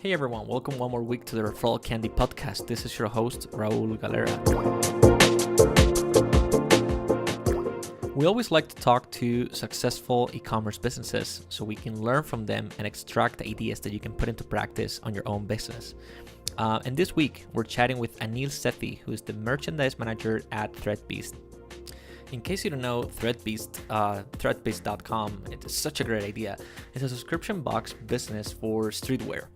Hey everyone, welcome one more week to the Referral Candy podcast. This is your host, Raul Galera. We always like to talk to successful e-commerce businesses so we can learn from them and extract ideas that you can put into practice on your own business. And this week, we're chatting with Aneel Sethi, who is the merchandise manager at ThreadBeast. In case you don't know, ThreadBeast.com, it's such a great idea. It's a subscription box business for streetwear.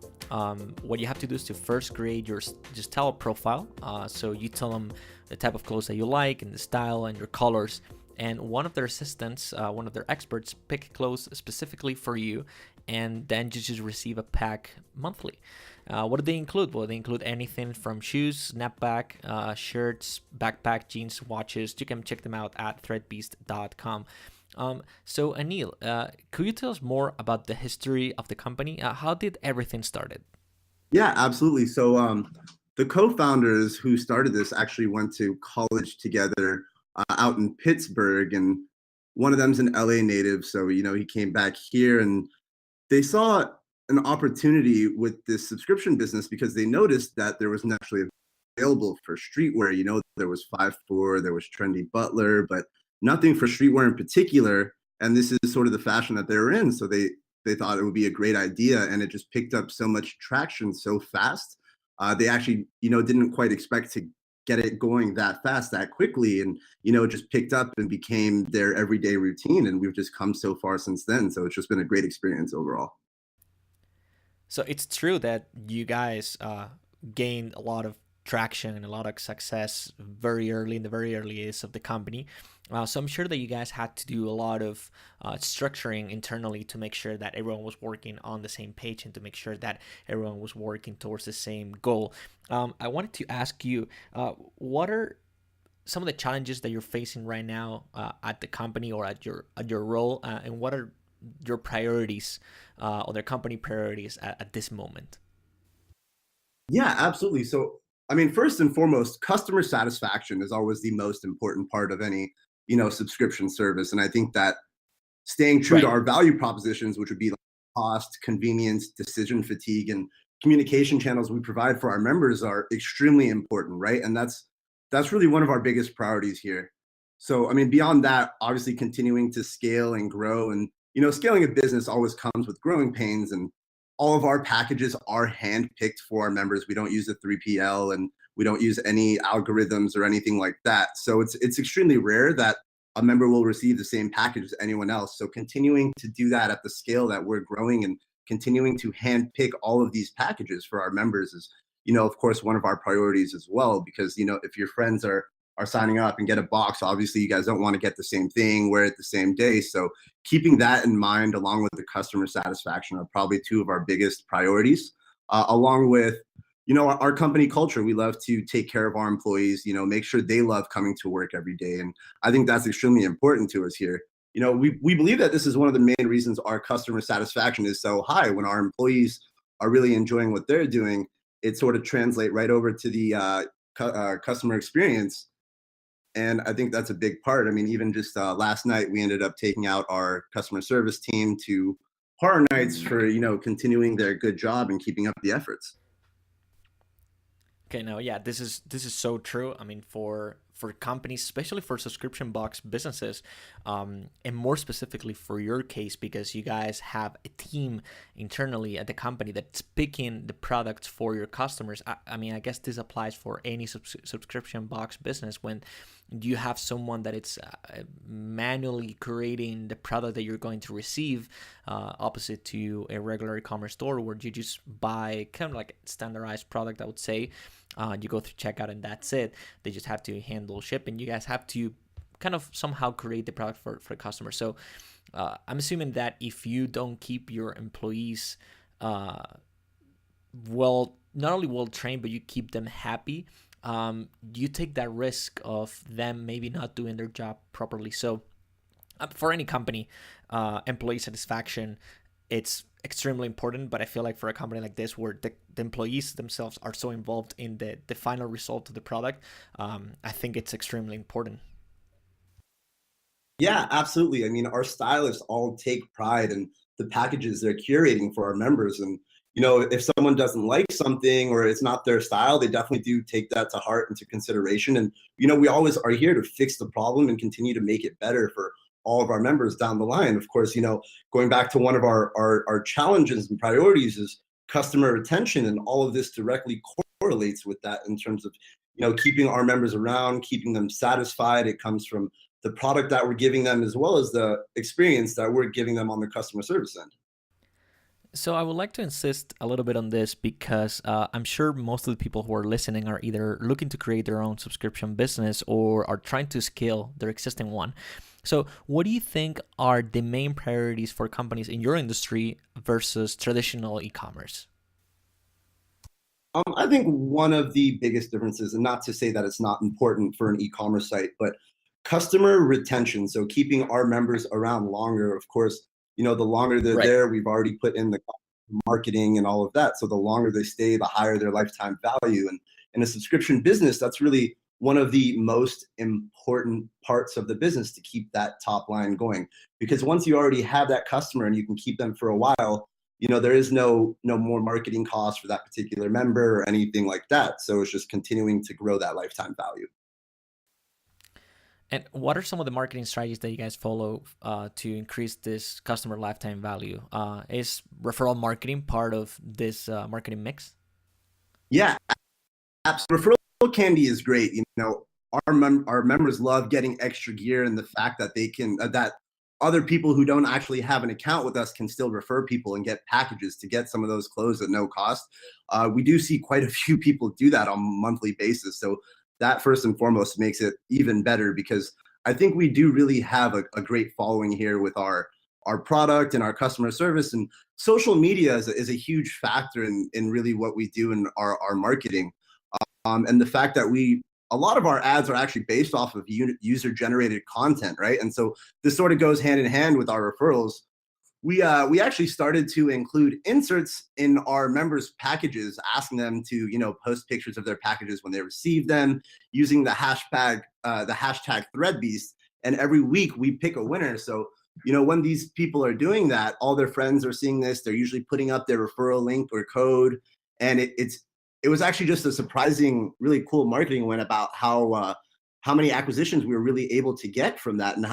What you have to do is to first create your just tell a profile. So you tell them the type of clothes that you like and the style and your colors. And one of their assistants, one of their experts, pick clothes specifically for you, and then you just receive a pack monthly. What do they include? Well, they include anything from shoes, snapback, shirts, backpack, jeans, watches. You can check them out at ThreadBeast.com. So Aneel, could you tell us more about the history of the company? How did everything started? Yeah, absolutely. So the co-founders who started this actually went to college together out in Pittsburgh, and one of them's an LA native. So, he came back here and they saw an opportunity with this subscription business because they noticed that there was naturally available for streetwear. There was 5'4", there was Trendy Butler, but nothing for streetwear in particular. And this is sort of the fashion that they were in. So they thought it would be a great idea, and it just picked up so much traction so fast. They actually, didn't quite expect to get it going that fast, that quickly. And, it just picked up and became their everyday routine. And we've just come so far since then. So it's just been a great experience overall. So it's true that you guys gained a lot of traction and a lot of success very early in the very early days of the company. So I'm sure that you guys had to do a lot of structuring internally to make sure that everyone was working on the same page and to make sure that everyone was working towards the same goal. I wanted to ask you, what are some of the challenges that you're facing right now at the company or at your role, and what are your priorities or their company priorities at this moment? Yeah, absolutely. So, first and foremost, customer satisfaction is always the most important part of any, subscription service. And I think that staying true to Right. our value propositions, which would be like cost, convenience, decision fatigue, and communication channels we provide for our members are extremely important, right? And that's really one of our biggest priorities here. So, beyond that, obviously continuing to scale and grow, and scaling a business always comes with growing pains, and all of our packages are hand-picked for our members. We don't use a 3PL, and we don't use any algorithms or anything like that. So it's extremely rare that a member will receive the same package as anyone else. So continuing to do that at the scale that we're growing and continuing to hand-pick all of these packages for our members is, of course, one of our priorities as well. Because, if your friends are signing up and get a box, obviously you guys don't want to get the same thing, wear it the same day. So keeping that in mind, along with the customer satisfaction, are probably two of our biggest priorities, along with, our company culture. We love to take care of our employees, make sure they love coming to work every day. And I think that's extremely important to us here. We believe that this is one of the main reasons our customer satisfaction is so high. When our employees are really enjoying what they're doing, it sort of translate right over to the customer experience. And I think that's a big part. Even just last night, we ended up taking out our customer service team to horror nights for, continuing their good job and keeping up the efforts. Okay, no, yeah, this is so true. For companies, especially for subscription box businesses, and more specifically for your case, because you guys have a team internally at the company that's picking the products for your customers. I guess this applies for any subscription box business when you have someone that it's manually creating the product that you're going to receive, opposite to a regular e-commerce store where you just buy kind of like a standardized product, I would say. You go through checkout and that's it. They just have to handle shipping. You guys have to kind of somehow create the product for the customer. So I'm assuming that if you don't keep your employees not only well trained, but you keep them happy, you take that risk of them maybe not doing their job properly. So for any company, employee satisfaction, it's extremely important, but I feel like for a company like this where the employees themselves are so involved in the final result of the product, I think it's extremely important. Yeah, absolutely. Our stylists all take pride in the packages they're curating for our members. And, if someone doesn't like something or it's not their style, they definitely do take that to heart into consideration. And, we always are here to fix the problem and continue to make it better for all of our members down the line. Of course, going back to one of our challenges and priorities is customer retention, and all of this directly correlates with that in terms of, keeping our members around, keeping them satisfied. It comes from the product that we're giving them as well as the experience that we're giving them on the customer service end. So I would like to insist a little bit on this because I'm sure most of the people who are listening are either looking to create their own subscription business or are trying to scale their existing one. So what do you think are the main priorities for companies in your industry versus traditional e-commerce? I think one of the biggest differences, and not to say that it's not important for an e-commerce site, but customer retention. So keeping our members around longer. Of course, the longer they're Right. there, we've already put in the marketing and all of that. So the longer they stay, the higher their lifetime value. And in a subscription business, that's really one of the most important parts of the business, to keep that top line going. Because once you already have that customer and you can keep them for a while, there is no more marketing costs for that particular member or anything like that. So it's just continuing to grow that lifetime value. And what are some of the marketing strategies that you guys follow to increase this customer lifetime value? Is referral marketing part of this marketing mix? Yeah, absolutely. Referral candy is great. Our members love getting extra gear, and the fact that they can that other people who don't actually have an account with us can still refer people and get packages to get some of those clothes at no cost. We do see quite a few people do that on a monthly basis. So that first and foremost makes it even better, because I think we do really have a great following here with our product and our customer service. And social media is a huge factor in really what we do in our marketing. And the fact that a lot of our ads are actually based off of user generated content, right? And so this sort of goes hand in hand with our referrals. We actually started to include inserts in our members' packages, asking them to post pictures of their packages when they receive them, using the hashtag ThreadBeast. And every week we pick a winner. So when these people are doing that, all their friends are seeing this. They're usually putting up their referral link or code, and it was actually just a surprising, really cool marketing win about how many acquisitions we were really able to get from that, and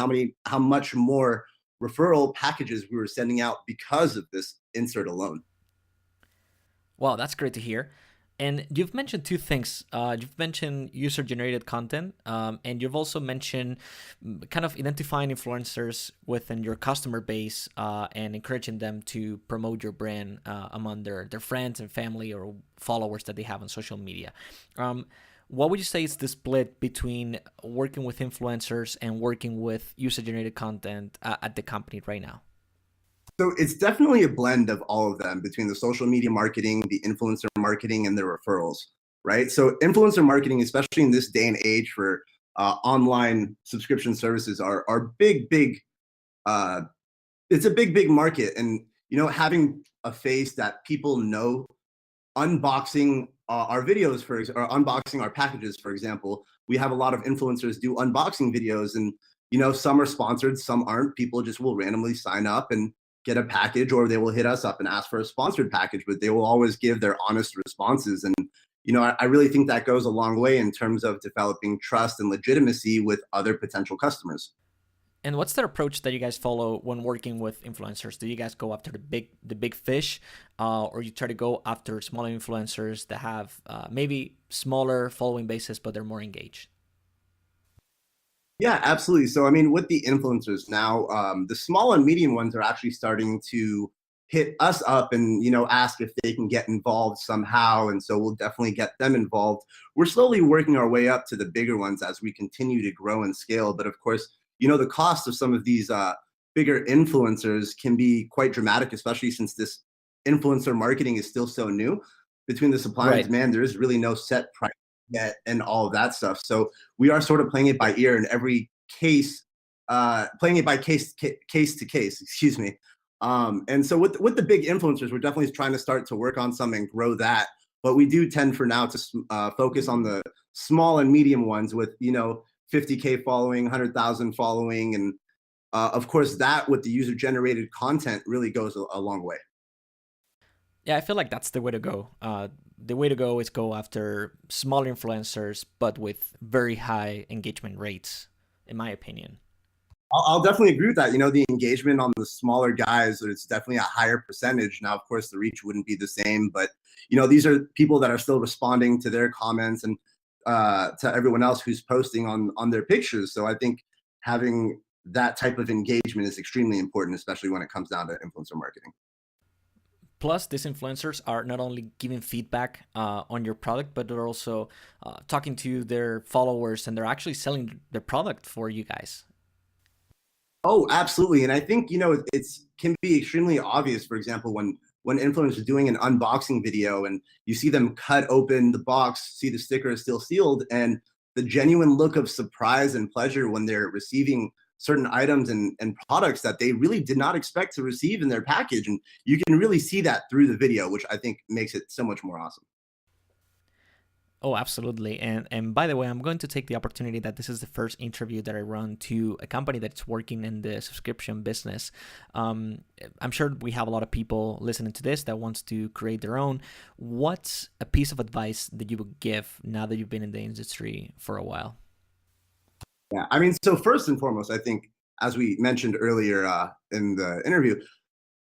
how much more referral packages we were sending out because of this insert alone. Wow, that's great to hear. And you've mentioned two things. You've mentioned user-generated content, and you've also mentioned kind of identifying influencers within your customer base and encouraging them to promote your brand among their friends and family or followers that they have on social media. What would you say is the split between working with influencers and working with user-generated content at the company right now? So it's definitely a blend of all of them, between the social media marketing, the influencer marketing, and the referrals, right? So influencer marketing, especially in this day and age for online subscription services, are big. It's a big market, and having a face that people know, unboxing our videos or unboxing our packages, for example. We have a lot of influencers do unboxing videos, and some are sponsored, some aren't. People just will randomly sign up and get a package, or they will hit us up and ask for a sponsored package, but they will always give their honest responses. And I really think that goes a long way in terms of developing trust and legitimacy with other potential customers. And what's the approach that you guys follow when working with influencers? Do you guys go after the big fish, or you try to go after smaller influencers that have maybe smaller following bases, but they're more engaged? Yeah, absolutely. So, I mean, with the influencers now, the small and medium ones are actually starting to hit us up and, ask if they can get involved somehow. And so we'll definitely get them involved. We're slowly working our way up to the bigger ones as we continue to grow and scale. But of course, the cost of some of these bigger influencers can be quite dramatic, especially since this influencer marketing is still so new. Between the supply and Right. demand, there is really no set price yet and all of that stuff. So we are sort of playing it by ear in every case, playing it by case to case, excuse me. And so with the big influencers, we're definitely trying to start to work on some and grow that. But we do tend for now to focus on the small and medium ones with 50K following, 100,000 following, and of course that with the user generated content really goes a long way. Yeah, I feel like that's the way to go. The way to go is go after smaller influencers, but with very high engagement rates, in my opinion. I'll definitely agree with that. You know, the engagement on the smaller guys, it's definitely a higher percentage. Now, of course, the reach wouldn't be the same, but you know, these are people that are still responding to their comments and to everyone else who's posting on their pictures. So I think having that type of engagement is extremely important, especially when it comes down to influencer marketing. Plus, these influencers are not only giving feedback on your product, but they're also talking to their followers, and they're actually selling their product for you guys. Oh, absolutely. And I think, you know, it's can be extremely obvious, for example, when influencers are doing an unboxing video and you see them cut open the box, see the sticker is still sealed, and the genuine look of surprise and pleasure when they're receiving certain items and products that they really did not expect to receive in their package. And you can really see that through the video, which I think makes it so much more awesome. Oh, absolutely. And by the way, I'm going to take the opportunity that this is the first interview that I run to a company that's working in the subscription business. Um, I'm sure we have a lot of people listening to this that wants to create their own. What's a piece of advice that you would give now that you've been in the industry for a while? Yeah, I mean, so first and foremost, I think, as we mentioned earlier in the interview,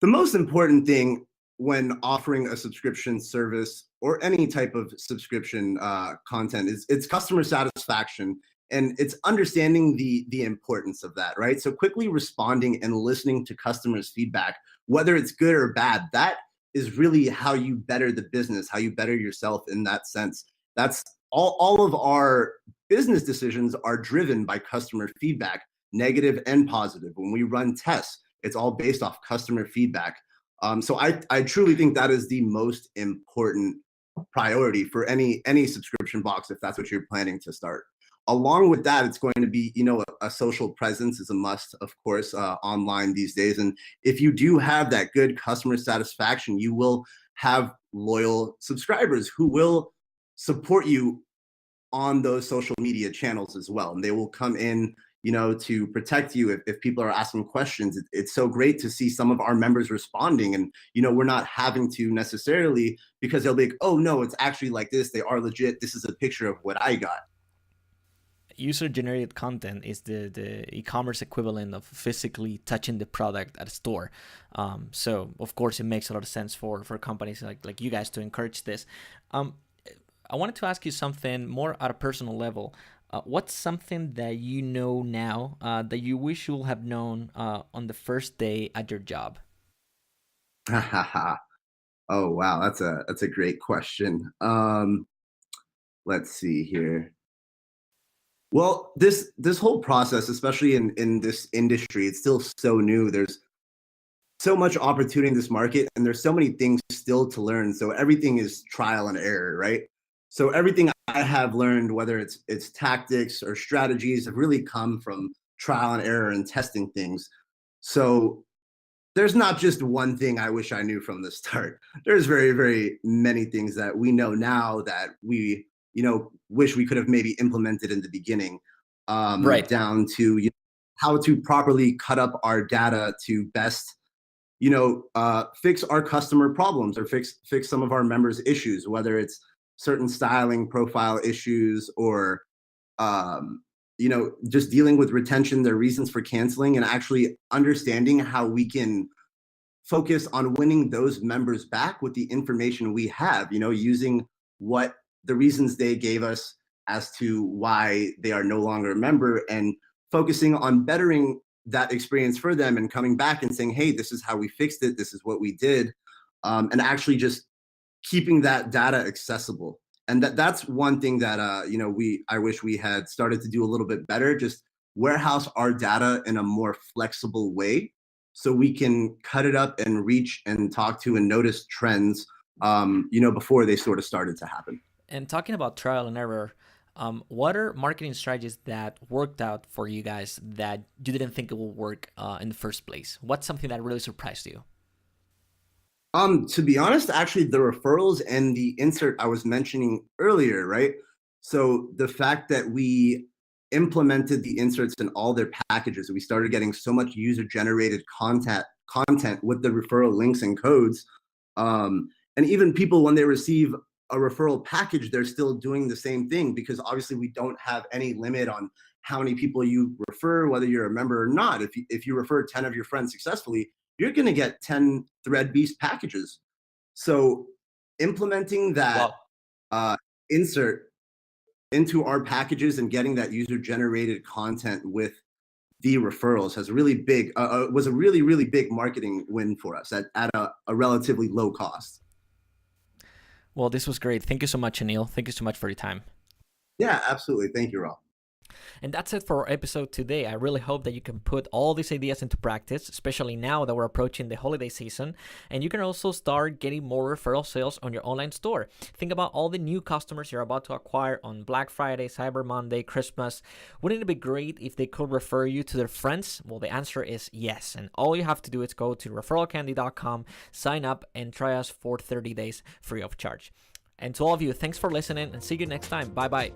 the most important thing when offering a subscription service or any type of subscription content is it's customer satisfaction, and it's understanding the importance of that, right? So quickly responding and listening to customers' feedback, whether it's good or bad, that is really how you better the business, how you better yourself in that sense. That's all of our business decisions are driven by customer feedback, negative and positive. When we run tests, it's all based off customer feedback. So I truly think that is the most important priority for any subscription box if that's what you're planning to start. Along with that, it's going to be, you know, a social presence is a must, of course, online these days. And if you do have that good customer satisfaction, you will have loyal subscribers who will support you on those social media channels as well. And they will come in, you know, to protect you if people are asking questions. It's so great to see some of our members responding. And, you know, we're not having to necessarily, because they'll be like, oh, no, it's actually like this. They are legit. This is a picture of what I got. User generated content is the e-commerce equivalent of physically touching the product at a store. So of course it makes a lot of sense for companies like you guys to encourage this. Um, I wanted to ask you something more at a personal level. What's something that you know now that you wish you would have known on the first day at your job? Oh, wow. That's a great question. Let's see here. Well, this whole process, especially in this industry, it's still so new. There's so much opportunity in this market, and there's so many things still to learn. So everything is trial and error, right? So everything I have learned, whether it's tactics or strategies, have really come from trial and error and testing things. So there's not just one thing I wish I knew from the start. There's very, very many things that we know now that we, you know, wish we could have maybe implemented in the beginning, Right. down to, you know, how to properly cut up our data to best, you know, fix our customer problems or fix some of our members' issues, whether it's certain styling profile issues or you know, just dealing with retention, their reasons for canceling, and actually understanding how we can focus on winning those members back with the information we have, you know, using what the reasons they gave us as to why they are no longer a member and focusing on bettering that experience for them and coming back and saying, hey, this is how we fixed it. This is what we did. And actually just keeping that data accessible. And that's one thing that you know, I wish we had started to do a little bit better, just warehouse our data in a more flexible way so we can cut it up and reach and talk to and notice trends, you know, before they sort of started to happen. And talking about trial and error, what are marketing strategies that worked out for you guys that you didn't think it would work in the first place? What's something that really surprised you? To be honest, actually, the referrals and the insert I was mentioning earlier, right? So the fact that we implemented the inserts in all their packages, we started getting so much user-generated content with the referral links and codes. And even people, when they receive a referral package, they're still doing the same thing, because obviously we don't have any limit on how many people you refer, whether you're a member or not. If you refer 10 of your friends successfully, you're going to get 10 ThreadBeast packages. So implementing that insert into our packages and getting that user generated content with the referrals has really big was a really big marketing win for us at a relatively low cost. Well, this was great. Thank you so much, Aneel. Thank you so much for your time. Yeah, absolutely. Thank you, Raul. And that's it for our episode today. I really hope that you can put all these ideas into practice, especially now that we're approaching the holiday season. And you can also start getting more referral sales on your online store. Think about all the new customers you're about to acquire on Black Friday, Cyber Monday, Christmas. Wouldn't it be great if they could refer you to their friends? Well, the answer is yes. And all you have to do is go to referralcandy.com, sign up, and try us for 30 days free of charge. And to all of you, thanks for listening, and see you next time. Bye-bye.